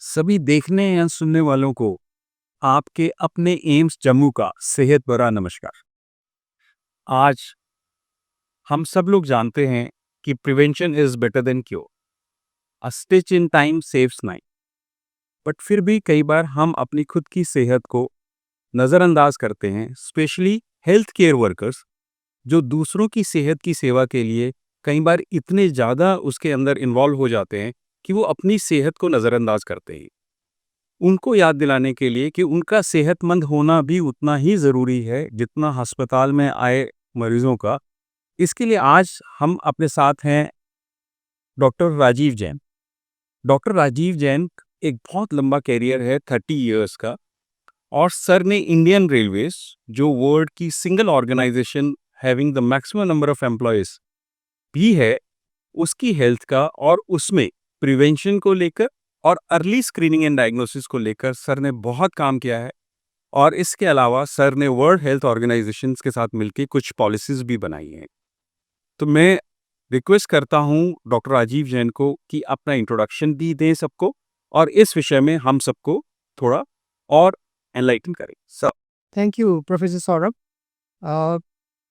सभी देखने या सुनने वालों को आपके अपने एम्स जम्मू का सेहत भरा नमस्कार। आज हम सब लोग जानते हैं कि prevention is better than cure. A stitch in time saves nine. But फिर भी कई बार हम अपनी खुद की सेहत को नज़रअंदाज करते हैं, स्पेशली हेल्थ केयर वर्कर्स जो दूसरों की सेहत की सेवा के लिए कई बार इतने ज़्यादा उसके अंदर इन्वॉल्व हो जाते हैं कि वो अपनी सेहत को नज़रअंदाज करते हैं। उनको याद दिलाने के लिए कि उनका सेहतमंद होना भी उतना ही ज़रूरी है जितना अस्पताल में आए मरीजों का। इसके लिए आज हम अपने साथ हैं डॉक्टर राजीव जैन। डॉक्टर राजीव जैन एक बहुत लंबा कैरियर है, 30 इयर्स का। और सर ने इंडियन रेलवेज, जो वर्ल्ड की single organization having the maximum number of employees भी है, उसकी हेल्थ का और उसमें प्रिवेंशन को लेकर और अर्ली स्क्रीनिंग एंड डायग्नोसिस को लेकर सर ने बहुत काम किया है। और इसके अलावा सर ने वर्ल्ड हेल्थ ऑर्गेनाइजेशंस के साथ मिलकर कुछ पॉलिसीज भी बनाई हैं। तो मैं रिक्वेस्ट करता हूं डॉक्टर राजीव जैन को कि अपना इंट्रोडक्शन भी दें सबको और इस विषय में हम सबको थोड़ा और एनलाइटन करें sir. Thank you professor Saurabh. अ,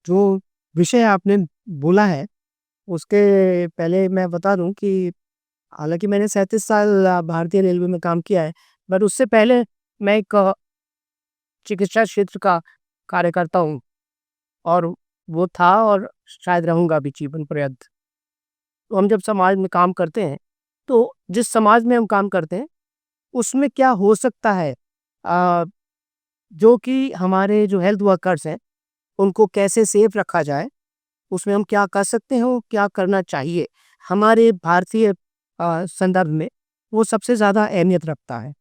जो विषय आपने बोला है उसके पहले मैं बता दूं कि हालांकि मैंने 37 साल भारतीय रेलवे में काम किया है, बट उससे पहले मैं एक चिकित्सा क्षेत्र का कार्यकर्ता हूँ और वो था और शायद रहूँगा भी जीवन पर्यंत। तो हम जब समाज में काम करते हैं तो जिस समाज में हम काम करते हैं उसमें क्या हो सकता है, अ, जो कि हमारे जो हेल्थ वर्कर्स हैं उनको कैसे सेफ रखा जाए, उसमें हम क्या कर सकते हैं और क्या करना चाहिए हमारे भारतीय संदर्भ में, वो सबसे ज़्यादा अहमियत रखता है।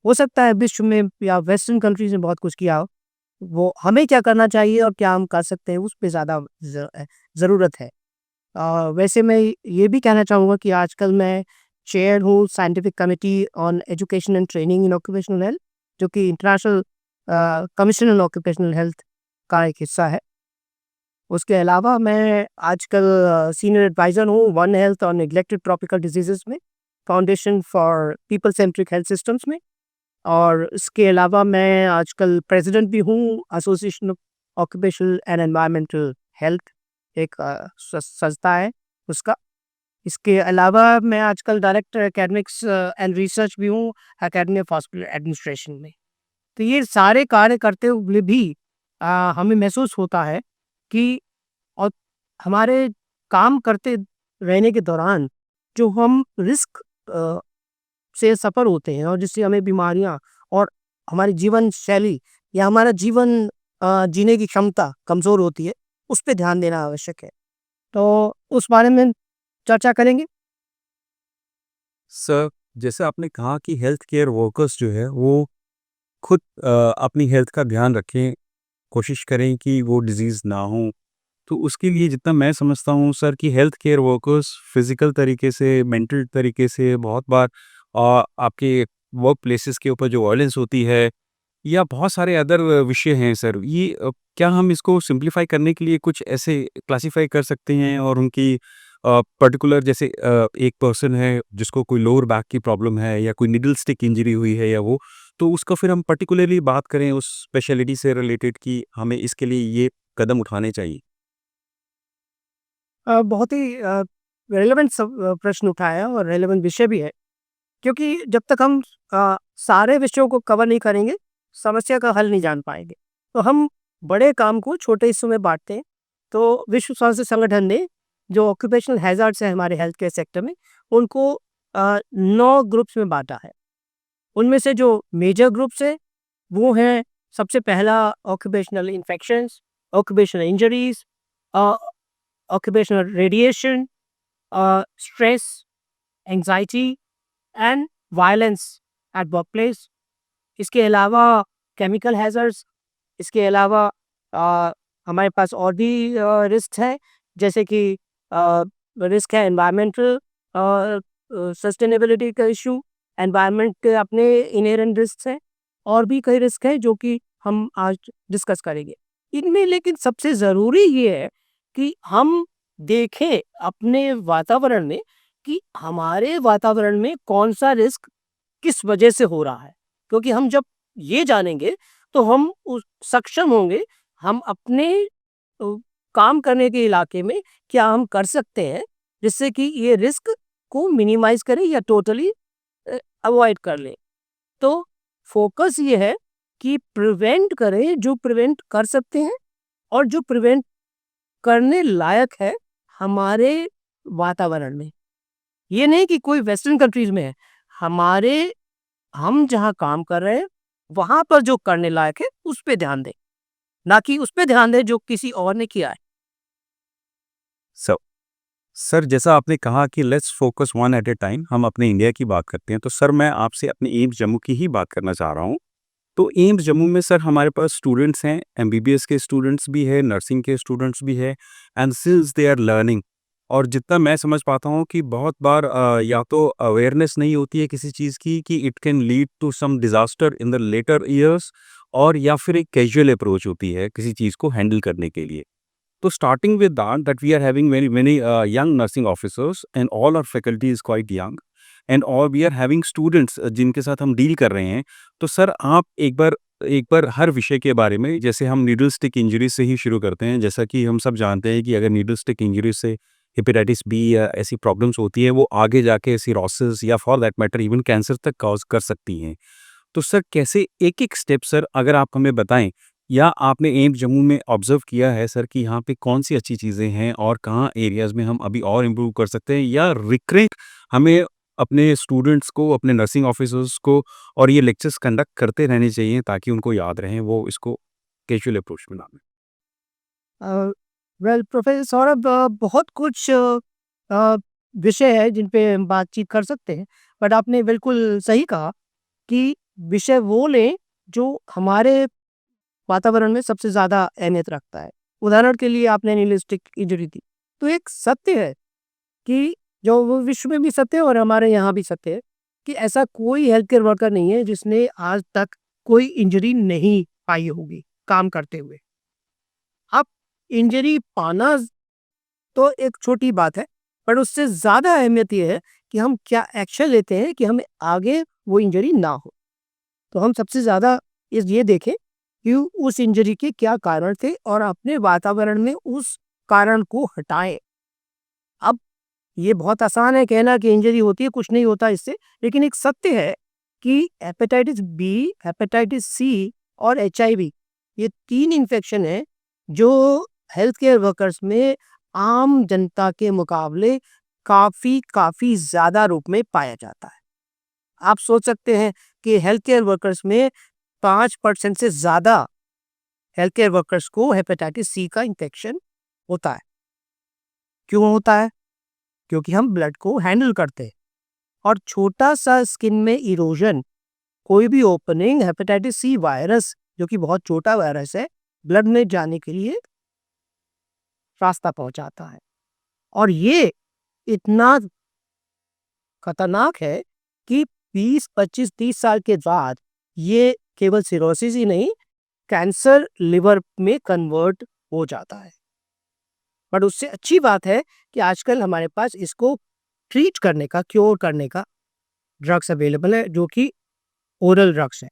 हो सकता है विश्व में या वेस्टर्न कंट्रीज में बहुत कुछ किया हो, वो हमें क्या करना चाहिए और क्या हम कर सकते हैं उस पे ज़्यादा ज़रूरत है। वैसे मैं ये भी कहना चाहूँगा कि आजकल मैं चेयर हूँ scientific committee on education and training in occupational health, जो कि international commission on occupational health का एक हिस्सा है। उसके अलावा मैं आजकल सीनियर एडवाइज़र हूँ वन हेल्थ और नेग्लेक्टेड ट्रॉपिकल डिजीज़ेज़ में, foundation for people centric health systems में। और इसके अलावा मैं आजकल प्रेसिडेंट भी हूँ association of occupational and environmental health, एक संस्था है उसका। इसके अलावा मैं आजकल डायरेक्टर एकेडमिक्स एंड रिसर्च भी हूँ एकेडमी ऑफ हॉस्पिटल एडमिनिस्ट्रेशन में। तो ये सारे कार्य करते हुए भी हमें महसूस होता है कि और हमारे काम करते रहने के दौरान जो हम रिस्क से सफ़र होते हैं और जिससे हमें बीमारियां और हमारी जीवन शैली या हमारा जीवन जीने की क्षमता कमज़ोर होती है, उस पे ध्यान देना आवश्यक है। तो उस बारे में चर्चा करेंगे। सर, जैसे आपने कहा कि हेल्थ केयर वर्कर्स जो है वो खुद अपनी हेल्थ का ध्यान रखें, कोशिश करें कि वो डिजीज़ ना हो। तो उसके लिए जितना मैं समझता हूँ सर कि हेल्थ केयर वर्कर्स फिज़िकल तरीके से, मेंटल तरीके से बहुत बार आपके वर्क प्लेसेस के ऊपर जो वायलेंस होती है या बहुत सारे अदर विषय हैं सर। ये क्या हम इसको सिंप्लीफाई करने के लिए कुछ ऐसे क्लासिफाई कर सकते हैं और उनकी पर्टिकुलर जैसे एक पर्सन है जिसको कोई लोअर बैक की प्रॉब्लम है या कोई निडल स्टिक इंजरी हुई है या वो, तो उसका फिर हम पर्टिकुलरली बात करें उस स्पेशलिटी से रिलेटेड कि हमें इसके लिए ये कदम उठाने चाहिए। बहुत ही रेलेवेंट प्रश्न उठाया और रेलेवेंट विषय भी है, क्योंकि जब तक हम सारे विषयों को कवर नहीं करेंगे समस्या का हल नहीं जान पाएंगे। तो हम बड़े काम को छोटे हिस्सों में बांटते हैं। तो विश्व स्वास्थ्य संगठन ने जो ऑक्यूपेशनल हैजार्ड्स है हमारे हेल्थ केयर सेक्टर में, उनको 9 ग्रुप्स में बांटा है। उनमें से जो मेजर ग्रुप्स है वो हैं, सबसे पहला occupational infections, occupational injuries, occupational radiation, stress, anxiety and violence at workplace. इसके अलावा केमिकल हैजर्ड्स, इसके अलावा अ, हमारे पास और भी रिस्क है, जैसे कि रिस्क है एनवायरमेंटल सस्टेनेबिलिटी का इशू। एनवायरनमेंट के अपने इनहेरेंट रिस्क हैं और भी कई रिस्क हैं जो कि हम आज डिस्कस करेंगे। इनमें लेकिन सबसे ज़रूरी ये है कि हम देखें अपने वातावरण में कि हमारे वातावरण में कौन सा रिस्क किस वजह से हो रहा है, क्योंकि हम जब ये जानेंगे तो हम उस सक्षम होंगे, हम अपने काम करने के इलाके में क्या हम कर सकते हैं जिससे कि ये रिस्क को मिनिमाइज करें या टोटली अवॉइड कर लें। तो फोकस ये है कि प्रिवेंट करें जो प्रिवेंट कर सकते हैं, और जो प्रिवेंट करने लायक है हमारे वातावरण में। ये नहीं कि कोई वेस्टर्न कंट्रीज में है, हमारे हम जहाँ काम कर रहे हैं वहां पर जो करने लायक है उस पे ध्यान दें, ना कि उस पे ध्यान दें जो किसी और ने किया है। सो सर, जैसा आपने कहा कि let's focus one at a time, हम अपने इंडिया की बात करते हैं, तो सर मैं आपसे अपने एम्स जम्मू की ही बात करना चाह रहा हूँ। तो एम्स जम्मू में सर हमारे पास स्टूडेंट्स हैं, एमबीबीएस के स्टूडेंट्स भी है, नर्सिंग के स्टूडेंट्स भी है, and since they are learning, और जितना मैं समझ पाता हूँ कि बहुत बार या तो अवेयरनेस नहीं होती है किसी चीज़ की कि it can lead to some disaster in the later years, और या फिर एक कैजुअल अप्रोच होती है किसी चीज़ को हैंडल करने के लिए। तो starting with that we are having very many young nursing officers and all our faculty is quite young, and और वी आर हैविंग स्टूडेंट्स जिनके साथ हम डील कर रहे हैं। तो सर आप एक बार हर विषय के बारे में, जैसे हम नीडल स्टिक इंजरी से ही शुरू करते हैं। जैसा कि हम सब जानते हैं कि अगर नीडल स्टिक इंजरी से हेपेटाइटिस बी या ऐसी प्रॉब्लम्स होती है, वो आगे जाके सिरोसिस या for that matter even cancer तक कॉज कर सकती हैं। तो सर कैसे एक-एक स्टेप सर अगर आप हमें बताएँ, या आपने एम्स जम्मू में ऑब्ज़र्व किया है सर कि यहाँ पे कौन-सी अच्छी चीज़ें हैं और कहाँ एरियाज़ में हम अभी और इम्प्रूव कर सकते हैं, या रिकरेंट हमें अपने स्टूडेंट्स को, अपने नर्सिंग ऑफिसर्स को और ये लेक्चर्स कंडक्ट करते रहने चाहिए ताकि उनको याद रहें, वो इसको कैजुअल अप्रोच में ना लें? वेल प्रोफेसर सौरभ, बहुत कुछ अ, विषय है जिन पे हम बातचीत कर सकते हैं, बट आपने बिल्कुल सही कहा कि विषय वो लें जो हमारे वातावरण में सबसे ज़्यादा अहमियत रखता है। उदाहरण के लिए आपने निहिलिस्टिक इंजरी दी, तो एक सत्य है कि जो वो विश्व में भी सत्य है और हमारे यहाँ भी सत्य है कि ऐसा कोई हेल्थ केयर वर्कर नहीं है जिसने आज तक कोई इंजरी नहीं पाई होगी काम करते हुए। अब इंजरी पाना तो एक छोटी बात है, पर उससे ज़्यादा अहमियत ये है कि हम क्या एक्शन लेते हैं कि हमें आगे वो इंजरी ना हो। तो हम सबसे ज़्यादा ये देखें कि उस इंजरी के क्या कारण थे और अपने वातावरण में उस कारण को हटाएं। अब ये बहुत आसान है कहना कि इंजरी होती है, कुछ नहीं होता इससे, लेकिन एक सत्य है कि हेपेटाइटिस बी, हेपेटाइटिस सी और एचआईवी, ये 3 इन्फेक्शन हैं जो हेल्थ केयर वर्कर्स में आम जनता के मुकाबले काफ़ी ज़्यादा रूप में पाया जाता है। आप सोच सकते हैं कि हेल्थ केयर वर्कर्स में 5% से ज़्यादा हेल्थ केयर वर्कर्स को हेपेटाइटिस सी का इन्फेक्शन होता है। क्यों होता है? क्योंकि हम ब्लड को हैंडल करते हैं, और छोटा सा स्किन में इरोजन, कोई भी ओपनिंग हेपेटाइटिस सी वायरस, जो कि बहुत छोटा वायरस है, ब्लड में जाने के लिए रास्ता पहुंचाता है। और ये इतना खतरनाक है कि 20, 25, 30 साल के बाद ये केवल सिरोसिस ही नहीं, कैंसर लिवर में कन्वर्ट हो जाता है। बट उससे अच्छी बात है कि आजकल हमारे पास इसको ट्रीट करने का, क्योर करने का ड्रग्स अवेलेबल है, जो कि ओरल ड्रग्स है।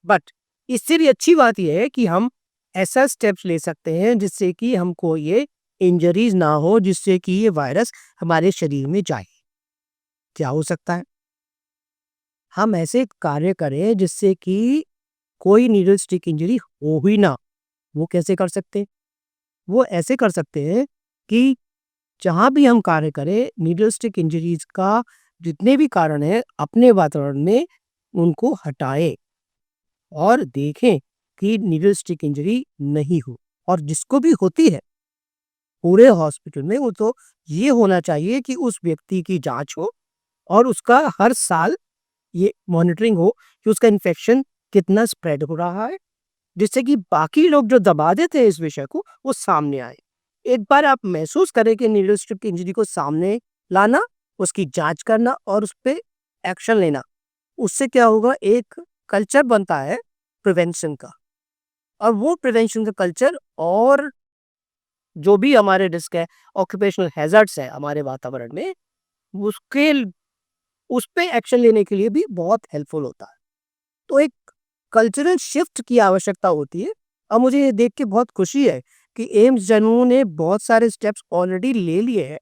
बट इससे भी अच्छी बात यह है कि हम ऐसा स्टेप्स ले सकते हैं जिससे कि हमको ये इंजरीज ना हो, जिससे कि ये वायरस हमारे शरीर में जाए। क्या हो सकता है? हम ऐसे कार्य करें जिससे कि कोई नीडल स्टिक इंजरी हो ही ना। वो कैसे कर सकते हैं? वो ऐसे कर सकते हैं कि जहाँ भी हम कार्य करें, नीडल स्टिक इंजरीज का जितने भी कारण हैं अपने वातावरण में उनको हटाएं और देखें कि नीडल स्टिक इंजरी नहीं हो। और जिसको भी होती है पूरे हॉस्पिटल में, वो तो ये होना चाहिए कि उस व्यक्ति की जांच हो और उसका हर साल ये मॉनिटरिंग हो कि उसका इन्फेक्शन कितना स्प्रेड हो रहा है, जिससे कि बाकी लोग जो दबा देते हैं इस विषय को, वो सामने आए। एक बार आप महसूस करें कि नीडल स्ट्रिप इंजरी को सामने लाना, उसकी जांच करना और उस पे एक्शन लेना, उससे क्या होगा, एक कल्चर बनता है प्रिवेंशन का। और वो प्रिवेंशन का कल्चर, और जो भी हमारे रिस्क है, ऑक्यूपेशनल हैजर्ड्स है हमारे वातावरण में, उसके उस पे एक्शन लेने के लिए भी बहुत हेल्पफुल होता है। तो एक कल्चरल शिफ्ट की आवश्यकता होती है और मुझे ये देख के बहुत खुशी है कि एम्स जम्मू ने बहुत सारे स्टेप्स ऑलरेडी ले लिए हैं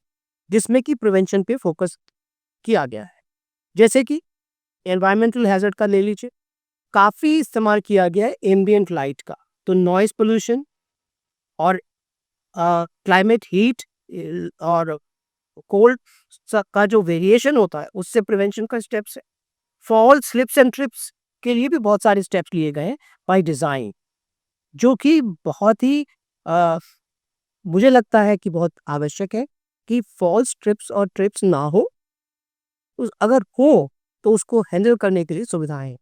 जिसमें कि प्रिवेंशन पे फोकस किया गया है। जैसे कि एनवायरमेंटल हैजर्ड का ले लीजिए, काफ़ी इस्तेमाल किया गया है एम्बिएंट लाइट का। तो नॉइज़ पोल्यूशन और क्लाइमेट हीट और कोल्ड का जो वेरिएशन होता है उससे प्रिवेंशन का स्टेप्स है। फॉल, स्लिप्स एंड ट्रिप्स के लिए भी बहुत सारे स्टेप्स लिए गए हैं बाय डिज़ाइन, जो कि बहुत ही अ, मुझे लगता है कि बहुत आवश्यक है कि फॉल्स ट्रिप्स और ट्रिप्स ना हो। अगर हो तो उसको हैंडल करने के लिए सुविधाएं हैं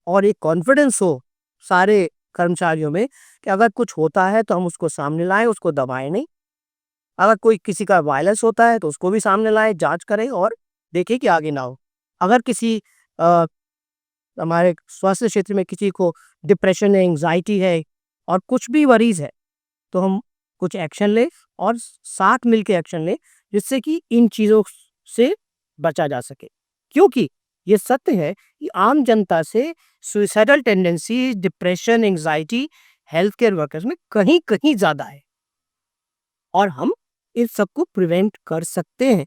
और एक कॉन्फिडेंस हो सारे कर्मचारियों में कि अगर कुछ होता है तो हम उसको सामने लाएं, उसको दबाएं नहीं। अगर कोई किसी का वायलेंस होता है तो उसको भी सामने लाएं, जांच करें और देखें कि आगे ना हो। अगर किसी अ, हमारे स्वास्थ्य क्षेत्र में किसी को डिप्रेशन है, एंजाइटी है और कुछ भी वरीज है तो हम कुछ एक्शन लें और साथ मिलके एक्शन लें जिससे कि इन चीज़ों से बचा जा सके। क्योंकि ये सत्य है कि आम जनता से suicidal tendency, depression, anxiety health care workers में कहीं कहीं ज़्यादा है और हम इस सब को प्रिवेंट कर सकते हैं।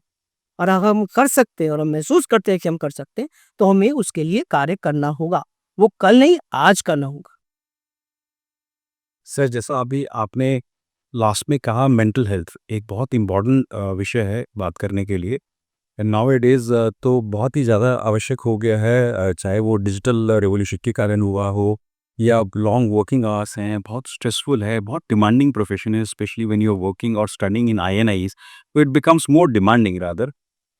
और अगर हम कर सकते हैं और हम महसूस करते हैं कि हम कर सकते हैं तो हमें उसके लिए कार्य करना होगा। वो कल नहीं, आज करना होगा। सर, जैसा अभी आपने लास्ट में कहा, मेंटल हेल्थ एक बहुत इम्पोर्टेंट विषय है बात करने के लिए। नाउ इट इज़ तो बहुत ही ज़्यादा आवश्यक हो गया है, चाहे वो डिजिटल रिवॉल्यूशन के कारण हुआ हो या लॉन्ग वर्किंग आवर्स हैं, बहुत स्ट्रेसफुल है, बहुत डिमांडिंग प्रोफेशन है, specially when you are working और स्टडिंग इन आईएनआईज, तो it becomes more demanding rather.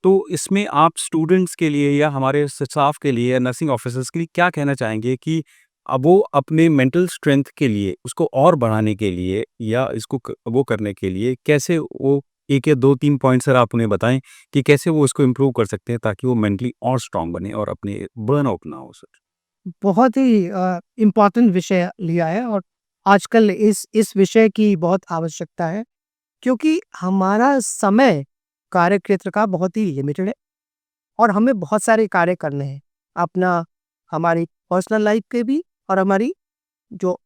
तो इसमें आप स्टूडेंट्स के लिए या हमारे स्टाफ के लिए या नर्सिंग ऑफिसर्स के लिए क्या कहना चाहेंगे कि अब वो अपने मेंटल स्ट्रेंथ के लिए, उसको और बढ़ाने के लिए या इसको वो करने के लिए कैसे वो, एक या दो तीन पॉइंट सर आप उन्हें बताएं कि कैसे वो इसको इम्प्रूव कर सकते हैं ताकि वो मेंटली और स्ट्रांग बने और अपने बर्नआउट ना हो सर। बहुत ही इम्पोर्टेंट विषय लिया है और आजकल इस विषय की बहुत आवश्यकता है क्योंकि हमारा समय कार्यक्षेत्र का बहुत ही लिमिटेड है और हमें बहुत सारे कार्य करने हैं। अपना हमारी पर्सनल लाइफ के भी और हमारी जो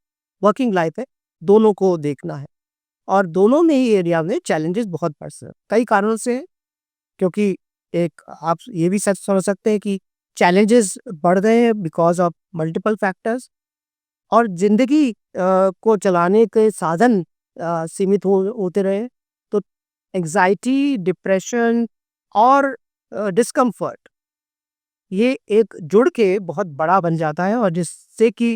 वर्किंग लाइफ है, दोनों को देखना है और दोनों में ही एरिया में चैलेंजेस बहुत बढ़ सकते हैं कई कारणों से हैं। क्योंकि एक आप ये भी सच समझ सकते हैं कि चैलेंजेस बढ़ गए हैं बिकॉज ऑफ मल्टीपल फैक्टर्स और जिंदगी को चलाने के साधन सीमित होते रहे। तो एंजाइटी, डिप्रेशन और डिस्कम्फर्ट ये एक जुड़ के बहुत बड़ा बन जाता है और जिससे कि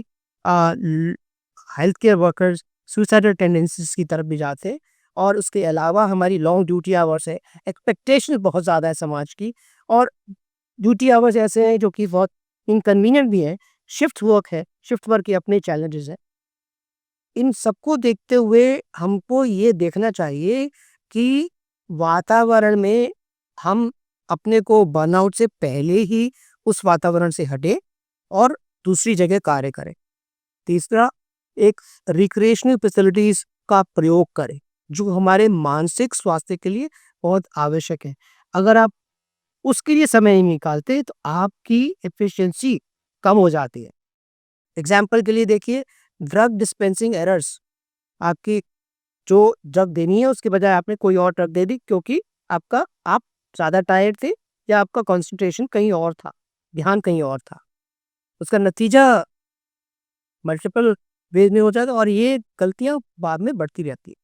health care workers suicidal tendencies की तरफ भी जाते हैं। और उसके अलावा हमारी लॉन्ग ड्यूटी आवर्स है, एक्सपेक्टेशन बहुत ज़्यादा है समाज की और ड्यूटी आवर्स ऐसे हैं जो कि बहुत इनकन्वीनियंट भी हैं। शिफ्ट वर्क है, शिफ्ट वर्क के अपने चैलेंजेस हैं। इन सबको देखते हुए हमको ये देखना चाहिए कि वातावरण में हम अपने को बर्नआउट से पहले ही उस वातावरण से हटे और दूसरी जगह कार्य करें। तीसरा, एक रिक्रिएशनल फैसिलिटीज का प्रयोग करें जो हमारे मानसिक स्वास्थ्य के लिए बहुत आवश्यक है। अगर आप उसके लिए समय नहीं निकालते तो आपकी एफिशिएंसी कम हो जाती है। एग्जाम्पल के लिए देखिए, ड्रग डिस्पेंसिंग एरर्स, आपकी जो ड्रग देनी है उसके बजाय आपने कोई और ड्रग दे दी क्योंकि आप ज़्यादा टायर्ड थे या आपका कंसंट्रेशन कहीं और था, ध्यान कहीं और था। उसका नतीजा मल्टीपल वेज में हो जाता है और ये गलतियाँ बाद में बढ़ती रहती है।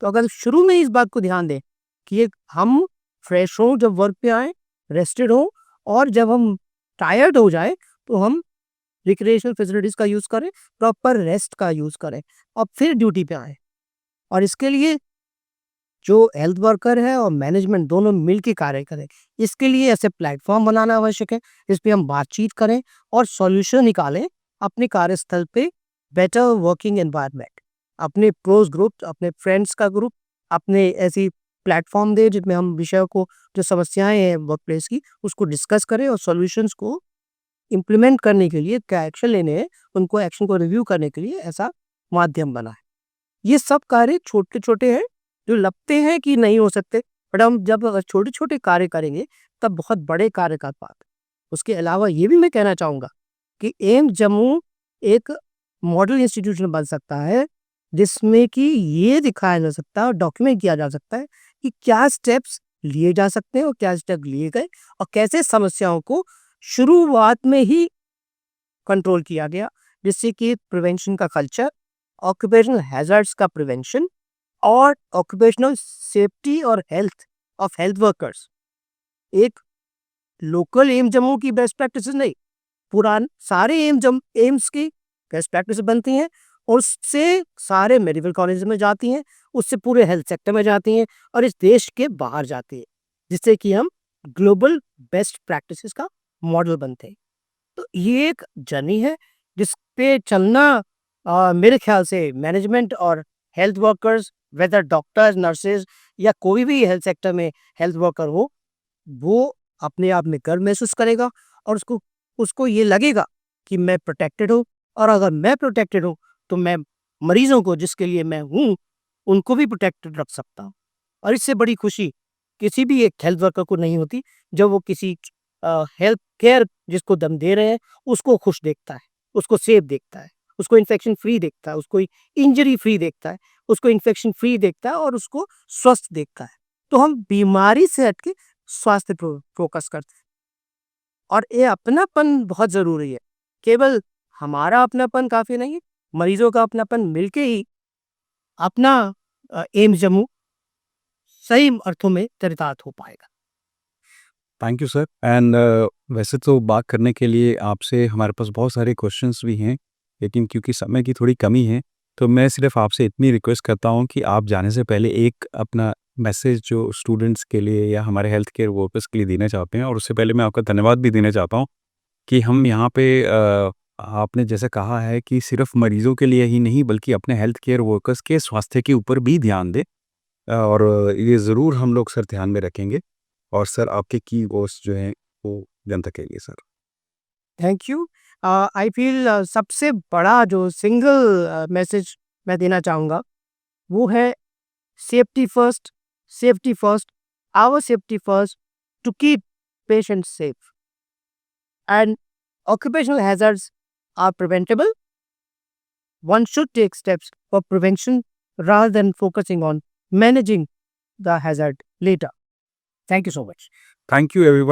तो अगर शुरू में इस बात को ध्यान दें कि ये हम फ्रेश हों जब वर्क पे आएँ, रेस्टेड हों और जब हम टायर्ड हो जाएँ तो हम रिक्रिएशनल फैसिलिटीज़ का यूज़ करें, प्रॉपर रेस्ट का यूज़ करें और फिर ड्यूटी पे आएँ। और इसके लिए जो हेल्थ वर्कर है और मैनेजमेंट दोनों मिल के कार्य करें। इसके लिए ऐसे प्लेटफ़ॉर्म बनाना आवश्यक है, जिस पे हम बातचीत करें और सॉल्यूशन निकालें अपने कार्यस्थल पे बेटर वर्किंग एनवायरनमेंट। अपने क्लोज़ ग्रुप, अपने फ्रेंड्स का ग्रुप, अपने ऐसी प्लेटफ़ॉर्म दें जिसमें हम विषयों को, जो समस्याएँ हैं वर्क प्लेस की, उसको डिस्कस करें और सॉल्यूशंस को इम्प्लीमेंट करने के लिए क्या एक्शन लेने हैं, उनको एक्शन को रिव्यू करने के लिए ऐसा माध्यम बना है। ये सब कार्य छोटे-छोटे हैं, जो लगते हैं कि नहीं हो सकते, बट हम जब अगर छोटे-छोटे कार्य करेंगे, तब बहुत बड़े कार्य कर पाते। उसके अलावा ये भी मैं कहना चाहूँगा कि एम्स जम्मू एक मॉडल इंस्टीट्यूशन बन सकता है, जिसमें कि ये दिखाया जा सकता है और डॉक्यूमेंट किया जा सकता है कि क्या स्टेप्स लिए जा सकते हैं और क्या स्टेप लिए गए और कैसे समस्याओं को शुरुआत में ही कंट्रोल किया गया, जिससे कि प्रिवेंशन का कल्चर, ऑक्यूपेशनल हैज़ार्ड्स का प्रिवेंशन और ऑक्यूपेशनल सेफ्टी और हेल्थ ऑफ हेल्थ वर्कर्स एक लोकल एम्स जम्मू की बेस्ट प्रैक्टिसेस नहीं, सारे एम्स की बेस्ट प्रैक्टिस बनती हैं और उससे सारे मेडिकल कॉलेज में जाती हैं, उससे पूरे हेल्थ सेक्टर में जाती हैं और इस देश के बाहर जाती है, जिससे कि हम ग्लोबल बेस्ट प्रैक्टिसेस का मॉडल बनते हैं। तो ये एक जर्नी है जिस पे चलना मेरे ख्याल से मैनेजमेंट और health workers, whether doctors, nurses या कोई भी हेल्थ सेक्टर में हेल्थ वर्कर हो, वो अपने आप में गर्व महसूस करेगा और उसको उसको ये लगेगा कि मैं प्रोटेक्टेड हूँ और अगर मैं प्रोटेक्टेड हूँ, तो मैं मरीजों को जिसके लिए मैं हूँ, उनको भी प्रोटेक्टेड रख सकता हूँ। और इससे बड़ी खुशी किसी भी एक हेल्थ वर्कर को नहीं होती, जब वो किसी हेल्थ केयर जिसको दम दे रहे हैं, उसको खुश देखता है, उसको सेफ देखता है, उसको इन्फेक्शन फ्री देखता है, उसको इंजरी फ्री देखता है, उसको इन्फेक्शन फ्री देखता है और उसको स्वस्थ देखता है। तो हम बीमारी से हट के स्वास्थ्य पे फोकस करते हैं और ये अपनापन बहुत ज़रूरी है। केवल हमारा अपनापन काफ़ी नहीं है, मरीज़ों का अपनापन मिलके ही अपना एम्स जम्मू सही अर्थों में चरितार्थ हो पाएगा। Thank you sir. एंड वैसे तो बात करने के लिए आपसे हमारे पास बहुत सारे क्वेश्चंस भी हैं, लेकिन क्योंकि समय की थोड़ी कमी है, तो मैं सिर्फ आपसे इतनी रिक्वेस्ट करता हूँ कि आप जाने से पहले एक अपना मैसेज जो स्टूडेंट्स के लिए या हमारे हेल्थ केयर वर्कर्स के लिए देना चाहते हैं। और उससे पहले मैं आपका धन्यवाद भी देना चाहता हूँ कि हम यहाँ पे आपने जैसे कहा है कि सिर्फ मरीजों के लिए ही नहीं, बल्कि अपने हेल्थ केयर वर्कर्स के स्वास्थ्य के ऊपर भी ध्यान दें। और ये ज़रूर हम लोग सर ध्यान में रखेंगे। और सर आपके की वर्ड्स जो हैं वो जनता के लिए sir. Thank you. I feel सबसे बड़ा जो सिंगल मैसेज मैं देना चाहूँगा, वो है safety first, safety first, our safety first to keep patients safe and occupational hazards are preventable. One should take steps for prevention rather than focusing on managing the hazard later. Thank you so much. Thank you everyone.